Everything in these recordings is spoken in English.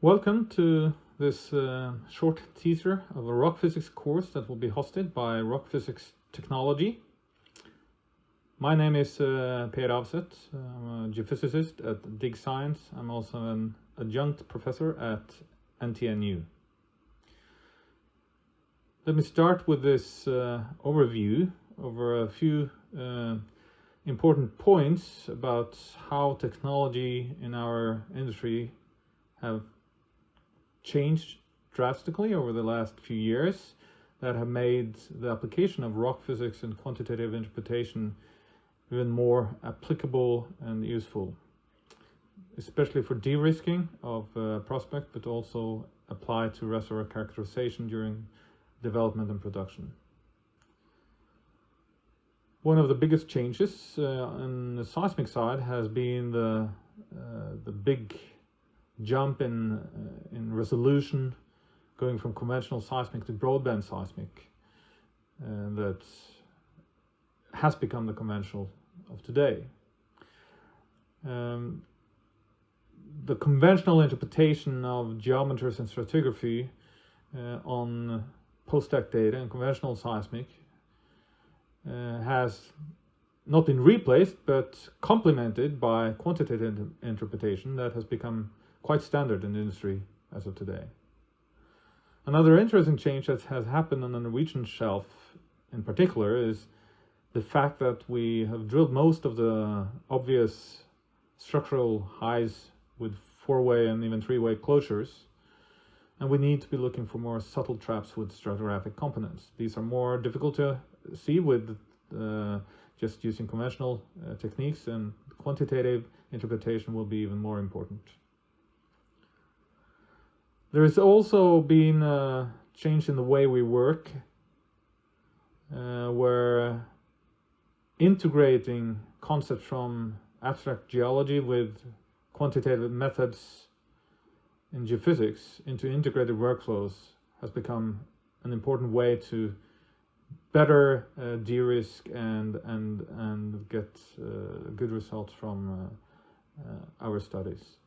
Welcome to this short teaser of a rock physics course that will be hosted by Rock Physics Technology. My name is Per Avseth. I'm a geophysicist at Dig Science. I'm also an adjunct professor at NTNU. Let me start with this overview over a few important points about how technology in our industry have changed drastically over the last few years that have made the application of rock physics and quantitative interpretation even more applicable and useful, especially for de-risking of prospect, but also applied to reservoir characterization during development and production. One of the biggest changes on the seismic side has been the big jump in resolution, going from conventional seismic to broadband seismic, that has become the conventional of today. The conventional interpretation of geometers and stratigraphy on post-stack data and conventional seismic has not been replaced but complemented by quantitative interpretation that has become quite standard in the industry as of today. Another interesting change that has happened on the Norwegian shelf in particular is the fact that we have drilled most of the obvious structural highs with four-way and even three-way closures, and we need to be looking for more subtle traps with stratigraphic components. These are more difficult to see with just using conventional techniques, and quantitative interpretation will be even more important. There has also been a change in the way we work, where integrating concepts from abstract geology with quantitative methods in geophysics into integrated workflows has become an important way to better de-risk and get good results from our studies.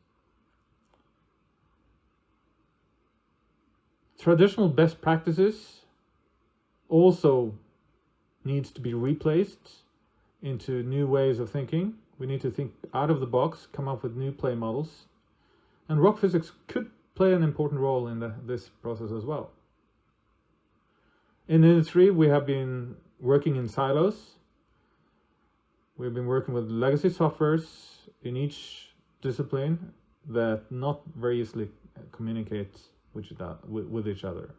Traditional best practices also needs to be replaced into new ways of thinking. We need to think out of the box, come up with new play models, and rock physics could play an important role in this process as well. In the industry, we have been working in silos. We've been working with legacy softwares in each discipline that not very easily communicate with each other.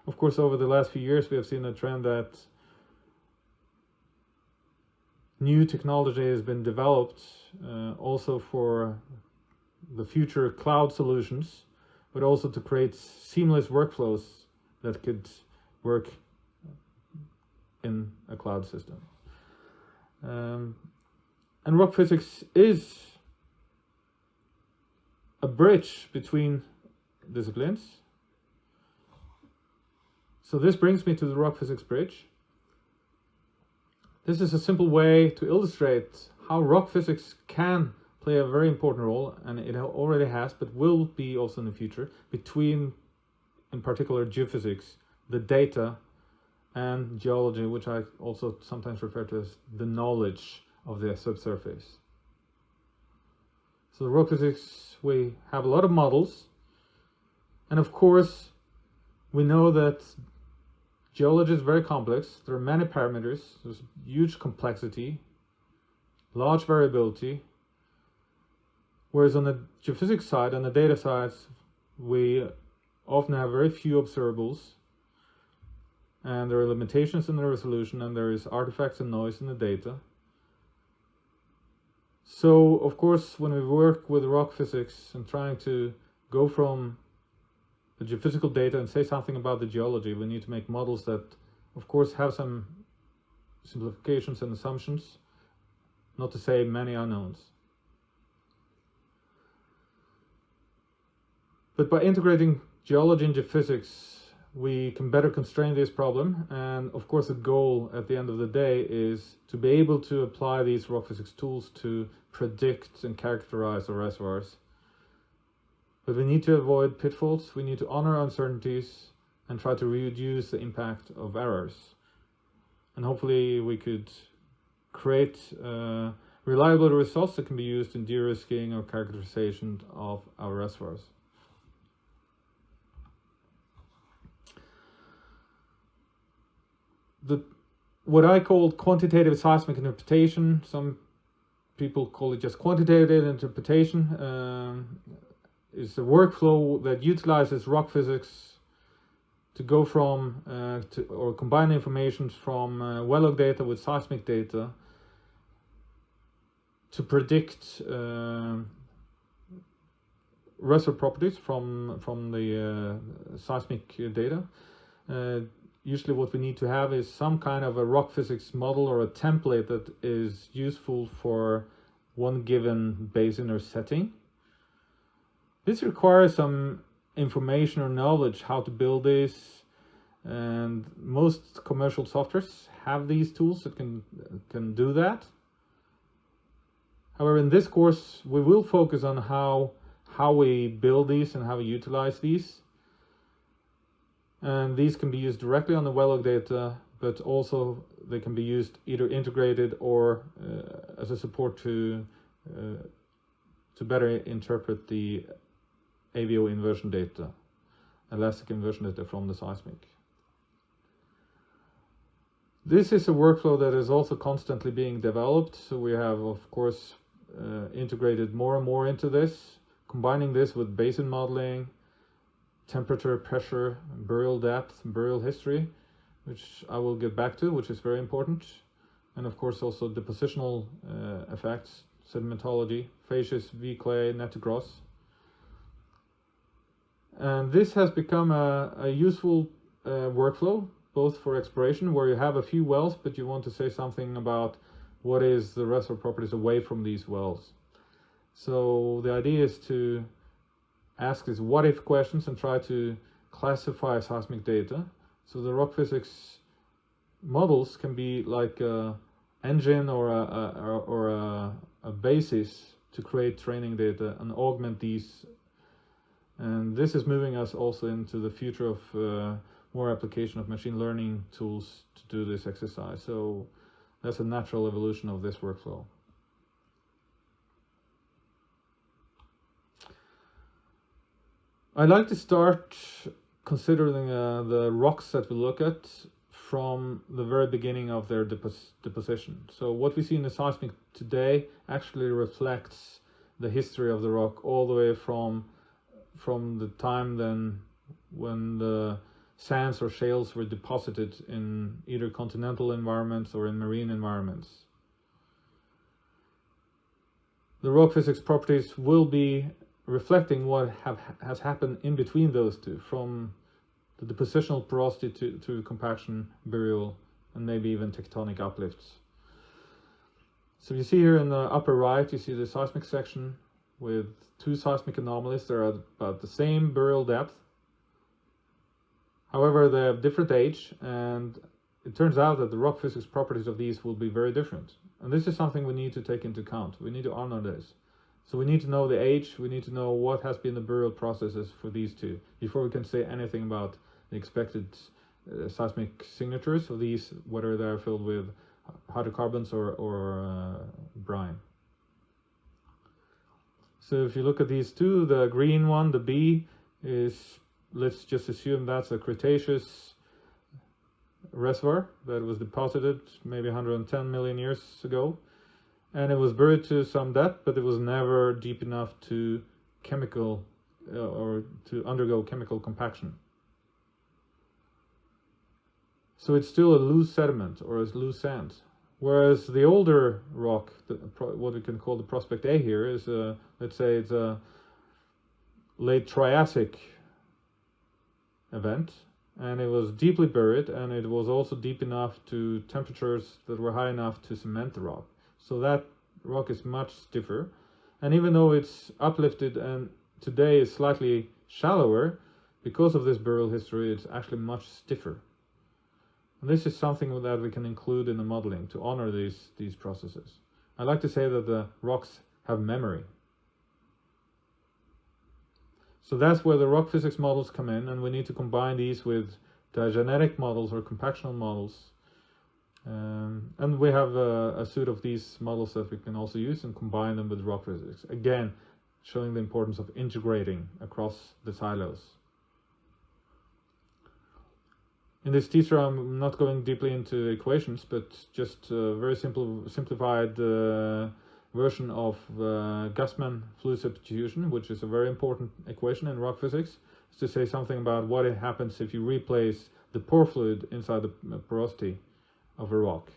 Of course, over the last few years, we have seen a trend that new technology has been developed also for the future cloud solutions, but also to create seamless workflows that could work in a cloud system. And rock physics is a bridge between disciplines. So this brings me to the rock physics bridge. This is a simple way to illustrate how rock physics can play a very important role, and it already has, but will be also in the future, between, in particular, geophysics, the data, and geology, which I also sometimes refer to as the knowledge of the subsurface. So the rock physics, we have a lot of models, and of course, we know that geology is very complex. There are many parameters, there's huge complexity, large variability, whereas on the geophysics side, on the data side, we often have very few observables, and there are limitations in the resolution, and there is artifacts and noise in the data. So, of course, when we work with rock physics and trying to go from the geophysical data and say something about the geology, we need to make models that, of course, have some simplifications and assumptions, not to say many unknowns. But by integrating geology and geophysics, we can better constrain this problem, and of course the goal at the end of the day is to be able to apply these rock physics tools to predict and characterize the reservoirs But we need to avoid pitfalls, we need to honor uncertainties, and try to reduce the impact of errors. And hopefully we could create reliable results that can be used in de-risking or characterization of our reservoirs. What I call quantitative seismic interpretation, some people call it just quantitative interpretation, is a workflow that utilizes rock physics to go from or combine information from well log data with seismic data to predict reservoir properties from the seismic data. Usually what we need to have is some kind of a rock physics model or a template that is useful for one given basin or setting. This requires some information or knowledge how to build this, and most commercial softwares have these tools that can do that. However, in this course we will focus on how we build these and how we utilize these. And these can be used directly on the well log data, but also they can be used either integrated or as a support to better interpret the AVO inversion data, elastic inversion data from the seismic. This is a workflow that is also constantly being developed, so we have of course integrated more and more into this, combining this with basin modeling, temperature, pressure, burial depth, burial history, which I will get back to, which is very important. And of course also depositional effects, sedimentology, facies, V-clay, net to gross. And this has become a useful workflow, both for exploration, where you have a few wells, but you want to say something about what is the reservoir properties away from these wells. So the idea is to ask these what if questions and try to classify seismic data. So the rock physics models can be like an engine or a basis to create training data and augment these. And this is moving us also into the future of more application of machine learning tools to do this exercise. So that's a natural evolution of this workflow. I'd like to start considering the rocks that we look at from the very beginning of their deposition. So what we see in the seismic today actually reflects the history of the rock all the way from the time then when the sands or shales were deposited in either continental environments or in marine environments. The rock physics properties will be reflecting what has happened in between those two, from the depositional porosity to compaction, burial, and maybe even tectonic uplifts. So you see here in the upper right, you see the seismic section with two seismic anomalies. They're at about the same burial depth. However, they have different age, and it turns out that the rock physics properties of these will be very different. And this is something we need to take into account. We need to honor this. So we need to know the age, we need to know what has been the burial processes for these two before we can say anything about the expected seismic signatures of these, whether they're filled with hydrocarbons or brine. So if you look at these two, the green one, the B, is, let's just assume that's a Cretaceous reservoir that was deposited maybe 110 million years ago. And it was buried to some depth, but it was never deep enough to chemical or to undergo chemical compaction. So it's still a loose sediment or a loose sand. Whereas the older rock, what we can call the prospect A here, is let's say it's a late Triassic event, and it was deeply buried, and it was also deep enough to temperatures that were high enough to cement the rock. So that rock is much stiffer, and even though it's uplifted and today is slightly shallower, because of this burial history, it's actually much stiffer. And this is something that we can include in the modeling to honor these processes. I like to say that the rocks have memory. So that's where the rock physics models come in, and we need to combine these with diagenetic models or compactional models. And we have a suite of these models that we can also use and combine them with rock physics. Again, showing the importance of integrating across the silos. In this teaser, I'm not going deeply into equations, but just a very simplified version of Gassman fluid substitution, which is a very important equation in rock physics. It's to say something about what happens if you replace the pore fluid inside the porosity of a rock.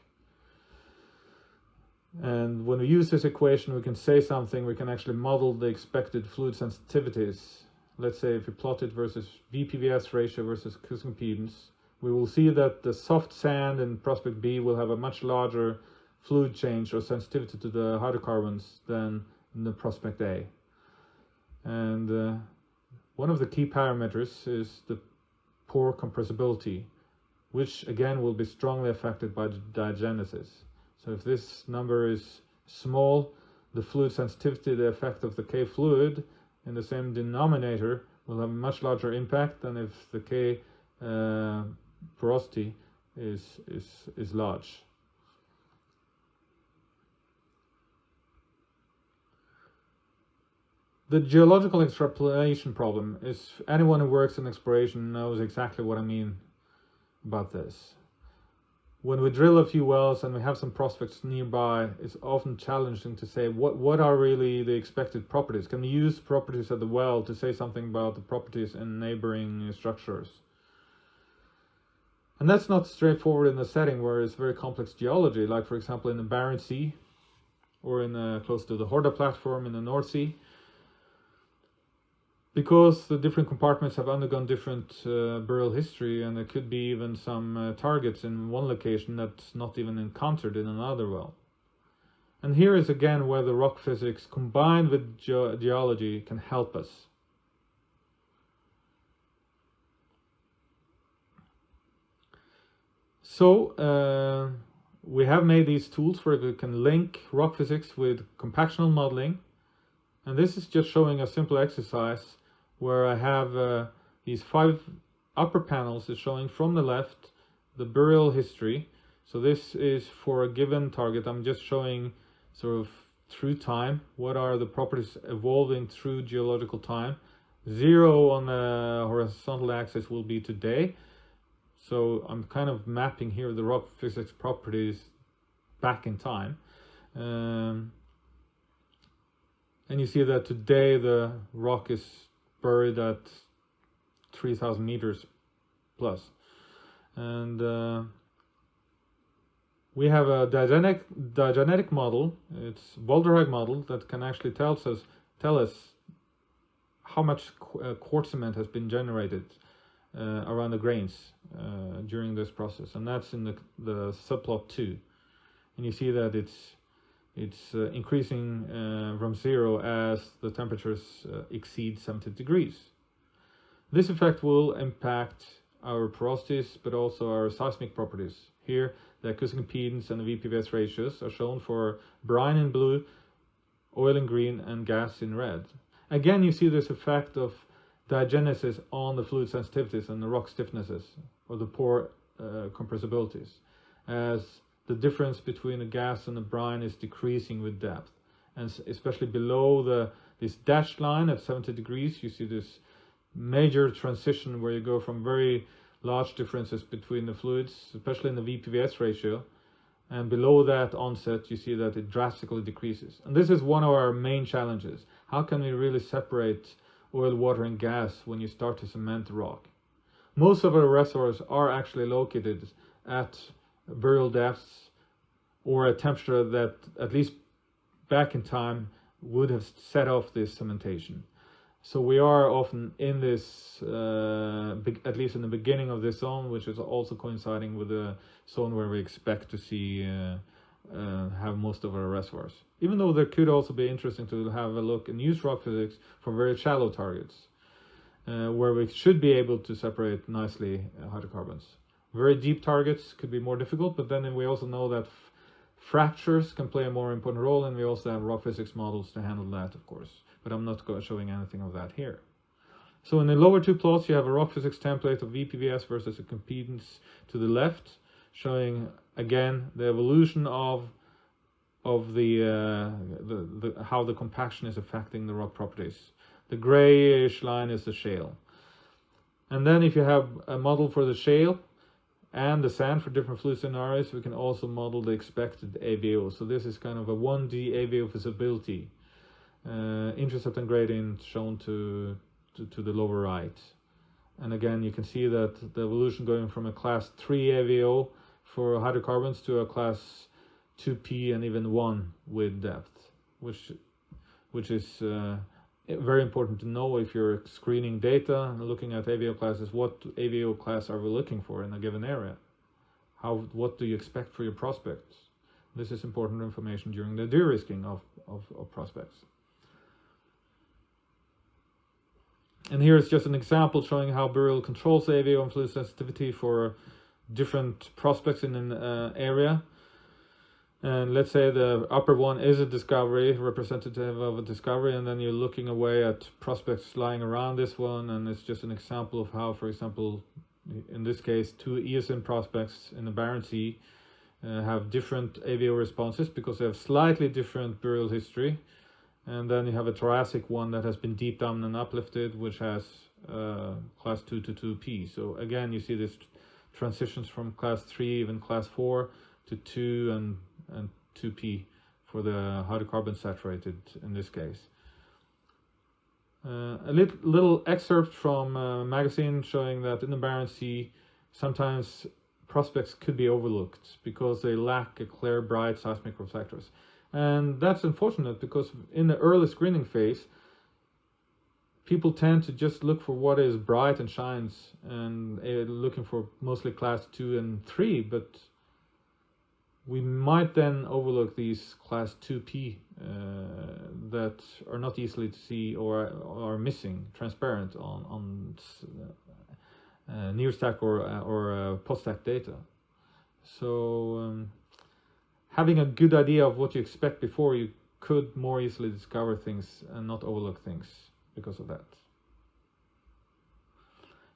And when we use this equation, we can say something, we can actually model the expected fluid sensitivities. Let's say if we plot it versus VPVS ratio versus acoustic impedance, we will see that the soft sand in prospect B will have a much larger fluid change or sensitivity to the hydrocarbons than in the prospect A. And one of the key parameters is the pore compressibility, which again will be strongly affected by the diagenesis. So if this number is small, the fluid sensitivity, the effect of the K fluid in the same denominator will have a much larger impact than if the K porosity is large. The geological extrapolation problem is, anyone who works in exploration knows exactly what I mean about this. When we drill a few wells and we have some prospects nearby, it's often challenging to say what are really the expected properties. Can we use properties at the well to say something about the properties in neighboring structures? And that's not straightforward in a setting where it's very complex geology, like for example in the Barents Sea or in close to the Horda platform in the North Sea. Because the different compartments have undergone different burial history, and there could be even some targets in one location that's not even encountered in another well. And here is again where the rock physics combined with geology can help us. So we have made these tools where we can link rock physics with compactional modeling, and this is just showing a simple exercise where I have these 5 upper panels is showing from the left the burial history. So this is for a given target. I'm just showing sort of through time, what are the properties evolving through geological time. 0 on the horizontal axis will be today. So I'm kind of mapping here the rock physics properties back in time. And you see that today the rock is buried at 3,000 meters plus. And we have a diagenetic model. It's Walderhaug model that can actually tell us how much quartz cement has been generated around the grains during this process, and that's in the subplot 2. And you see that it's increasing from 0 as the temperatures exceed 70 degrees. This effect will impact our porosities, but also our seismic properties. Here, the acoustic impedance and the VPVS ratios are shown for brine in blue, oil in green, and gas in red. Again, you see this effect of diagenesis on the fluid sensitivities and the rock stiffnesses, or the pore compressibilities, as the difference between the gas and the brine is decreasing with depth. And especially below this dashed line at 70 degrees, you see this major transition where you go from very large differences between the fluids, especially in the VPVS ratio, and below that onset you see that it drastically decreases. And this is one of our main challenges. How can we really separate oil, water and gas when you start to cement the rock? Most of our reservoirs are actually located at burial depths or a temperature that at least back in time would have set off this cementation. So we are often in this, at least in the beginning of this zone, which is also coinciding with the zone where we expect to see have most of our reservoirs. Even though there could also be interesting to have a look and use rock physics for very shallow targets, where we should be able to separate nicely hydrocarbons. Very deep targets could be more difficult, but then we also know that fractures can play a more important role, and we also have rock physics models to handle that, of course. But I'm not showing anything of that here. So in the lower two plots, you have a rock physics template of VPVS versus a competence to the left, showing again the evolution of the how the compaction is affecting the rock properties. The grayish line is the shale. And then if you have a model for the shale and the sand for different fluid scenarios, we can also model the expected AVO. So this is kind of a 1D AVO visibility. Intercept and gradient shown to the lower right. And again, you can see that the evolution going from a class 3 AVO for hydrocarbons to a class 2P and even 1 with depth, which is very important to know if you're screening data and looking at AVO classes. What AVO class are we looking for in a given area? What do you expect for your prospects? This is important information during the de-risking of prospects. And here is just an example showing how Burial controls AVO and fluid sensitivity for different prospects in an area. And let's say the upper one is a discovery, representative of a discovery, and then you're looking away at prospects lying around this one, and it's just an example of how, for example, in this case, 2 Eocene prospects in the Barents Sea have different AVO responses because they have slightly different burial history. And then you have a Triassic one that has been deep down and uplifted, which has class 2 to 2P. So again, you see this transitions from class 3, even class 4 to 2 and 2P for the hydrocarbon saturated in this case. A little excerpt from a magazine showing that in the Barents Sea sometimes prospects could be overlooked because they lack a clear, bright seismic reflectors. And that's unfortunate because in the early screening phase, people tend to just look for what is bright and shines and looking for mostly class 2 and 3, but we might then overlook these class 2P that are not easily to see or are missing, transparent on near stack or post stack data. So having a good idea of what you expect before, you could more easily discover things and not overlook things because of that.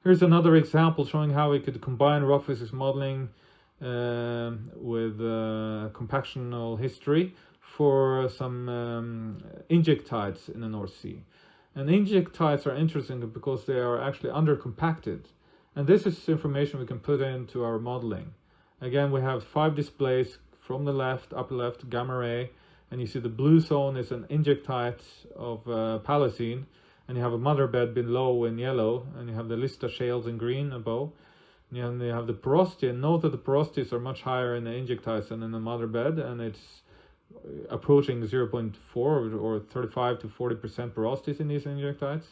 Here's another example showing how we could combine rock physics modeling with compactional history for some injectites in the North Sea. And injectites are interesting because they are actually undercompacted. And this is information we can put into our modeling. Again, we have 5 displays from the left, upper left, gamma ray, and you see the blue zone is an injectite of Palestine, and you have a mother bed below in yellow, and you have the Lista shales in green above. And you have the porosity, and note that the porosities are much higher in the injectites than in the mother bed, and it's approaching 0.4 or 35 to 40% porosities in these injectites.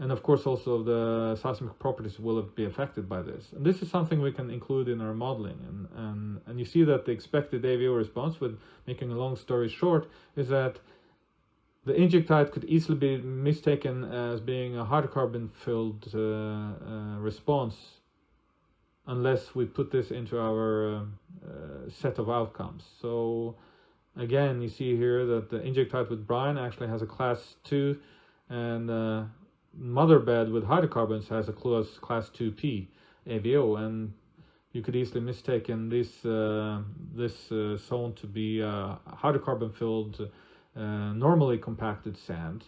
And of course also the seismic properties will be affected by this. And this is something we can include in our modeling. And you see that the expected AVO response, with making a long story short, is that the injectite could easily be mistaken as being a hydrocarbon-filled response unless we put this into our set of outcomes. So again, you see here that the injectite with brine actually has a class 2, and mother bed with hydrocarbons has a class 2P AVO, and you could easily mistaken this zone to be hydrocarbon-filled normally compacted sand.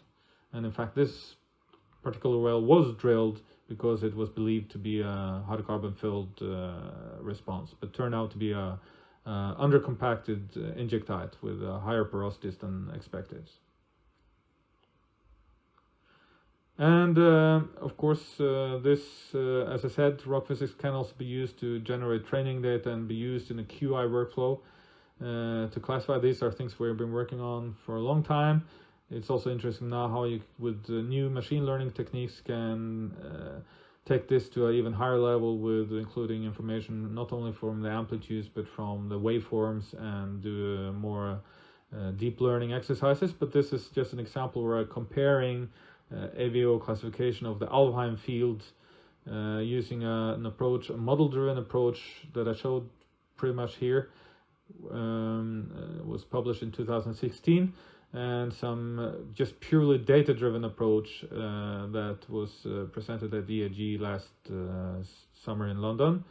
And in fact, this particular well was drilled because it was believed to be a hydrocarbon-filled response, but turned out to be a undercompacted injectite with higher porosities than expected. And of course, this, as I said, rock physics can also be used to generate training data and be used in a QI workflow to classify. These are things we've been working on for a long time. It's also interesting now how you, with new machine learning techniques, can take this to an even higher level with including information not only from the amplitudes but from the waveforms, and do more deep learning exercises. But this is just an example where I'm comparing AVO classification of the Alvheim Field using an approach, a model-driven approach that I showed pretty much here. Was published in 2016, and some just purely data-driven approach that was presented at EAG last summer in London.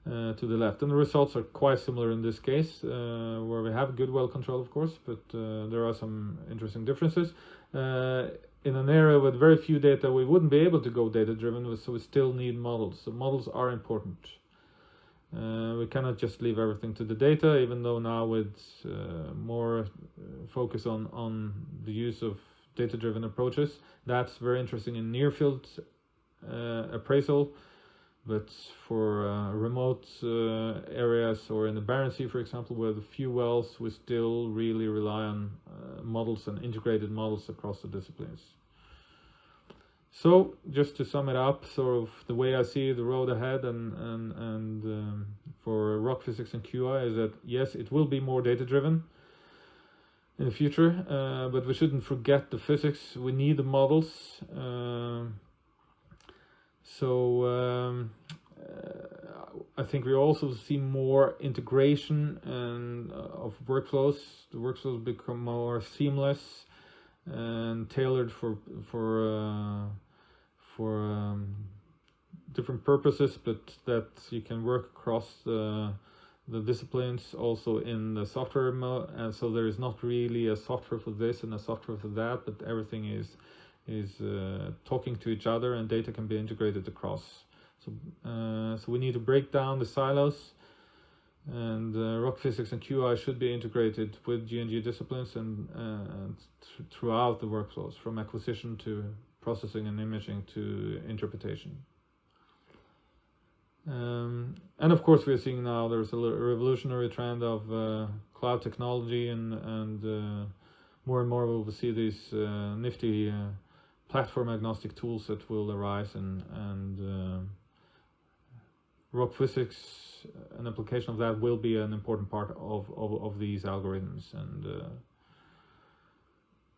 To the left, and the results are quite similar in this case, where we have good well control, of course, but there are some interesting differences. In an area with very few data, we wouldn't be able to go data driven, so we still need models. So models are important. We cannot just leave everything to the data, even though now with more focus on the use of data driven approaches, that's very interesting in near field appraisal. But for remote areas, or in the Barents Sea, for example, with a few wells, we still really rely on models and integrated models across the disciplines. So, just to sum it up, sort of the way I see the road ahead and for rock physics and QI is that yes, it will be more data-driven in the future, but we shouldn't forget the physics. We need the models. I think we also see more integration and of workflows. The workflows become more seamless and tailored for different purposes, but that you can work across the disciplines also in the software mode. And so there is not really a software for this and a software for that, but everything is talking to each other, and data can be integrated across. So we need to break down the silos, and rock physics and QI should be integrated with G&G disciplines and throughout the workflows, from acquisition to processing and imaging to interpretation. And of course, we are seeing now there's a revolutionary trend of cloud technology, and more and more we will see these nifty platform agnostic tools that will arise, and rock physics, an application of that will be an important part of these algorithms,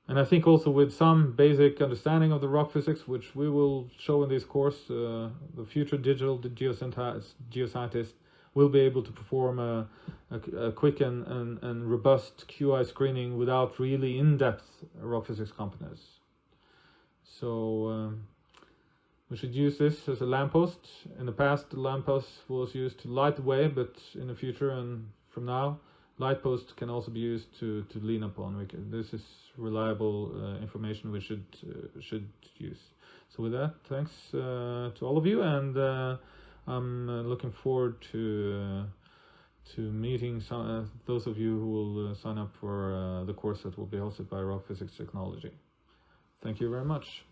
and I think also with some basic understanding of the rock physics, which we will show in this course, the future digital geoscientist will be able to perform a quick and robust QI screening without really in-depth rock physics competence. So we should use this as a lamppost. In the past, the lamppost was used to light the way, but in the future and from now, light post can also be used to lean upon. This is reliable information we should use. So with that, thanks to all of you, and I'm looking forward to meeting those of you who will sign up for the course that will be hosted by Rock Physics Technology. Thank you very much.